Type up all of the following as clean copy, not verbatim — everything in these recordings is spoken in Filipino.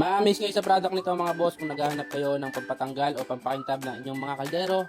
Ma-amaze kayo sa product nito mga boss kung naghahanap kayo ng pampatanggal o pampakintab ng inyong mga kaldero.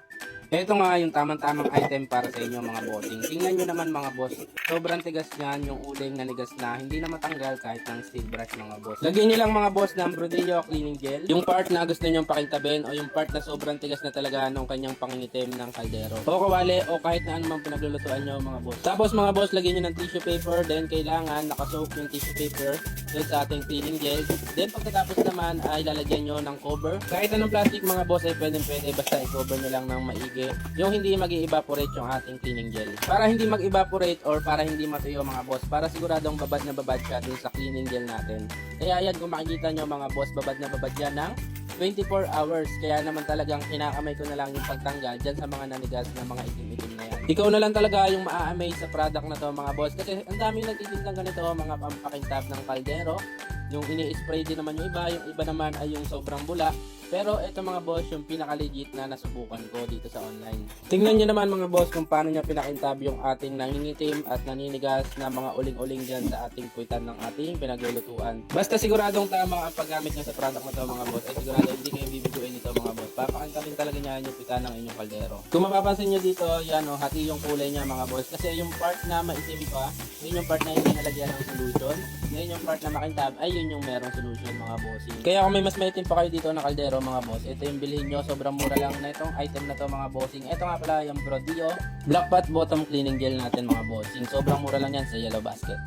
Ito nga yung tamang-tamang item para sa inyo mga bossing. Tingnan nyo naman mga boss. Sobrang tigas niyan, yung uling na nigas na hindi na matanggal kahit ng steel brush mga boss. Lagyan nyo lang mga boss ng Brodillo cleaning gel. Yung part na gusto nyo pakintabin o yung part na sobrang tigas na talaga nung kanyang pangingitim ng kaldero. O kawali o kahit na anumang pinaglulutuan nyo mga boss. Tapos mga boss, lagyan nyo ng tissue paper. Then kailangan nakasoak yung tissue paper dun sa ating cleaning gel. Then pagkatapos naman ay lalagyan nyo ng cover. Kahit anong plastic mga boss ay pwede basta i-cover nyo lang ng maigi. Yung hindi mag-evaporate yung ating cleaning gel. Para hindi mag-evaporate or para hindi matuyo mga boss, para siguradong babad na babad siya dun sa cleaning gel natin. Kaya yan, kung makikita nyo mga boss, babad na babad yan ng 24 hours. Kaya naman talagang kinakamay ko na lang yung pagtanggal dyan sa mga nanigas na mga itim-itim na yan. Ikaw na lang talaga yung ma-amaze sa product na to mga boss. Kasi ang daming nagtitindang ganito mga pampakintab ng kaldero. Yung ini-spray din naman yung iba naman ay yung sobrang bula. Pero ito mga boss, yung pinaka-legit na nasubukan ko dito sa online. Tingnan nyo naman mga boss kung paano niya pinakintab yung ating nangingitim at naninigas na mga uling-uling dyan sa ating puwitan ng ating pinaglulutuan. Basta siguradong tama ang paggamit niya sa product na to mga boss, ay sigurado hindi kayo bibiguin nito mga boss. Papakintabin talaga niya yung puwitan ng inyong kaldero. Kung mapapansin nyo dito, yan o, hati yung kulay niya mga boss. Kasi yung part na maitim pa, yun yung part na hindi nalagyan ng solution. Ngayon yung part na makintab, ay yun yung merong solution mga bossing. Kaya kung may mas maitim pa kayo dito na kaldero mga boss, ito yung bilhin nyo, sobrang mura lang na itong item na to mga bossing. Ito nga pala yung Brodillo Black Pot Bottom Cleaning Gel natin mga bossing, sobrang mura lang yan sa Yellow Basket.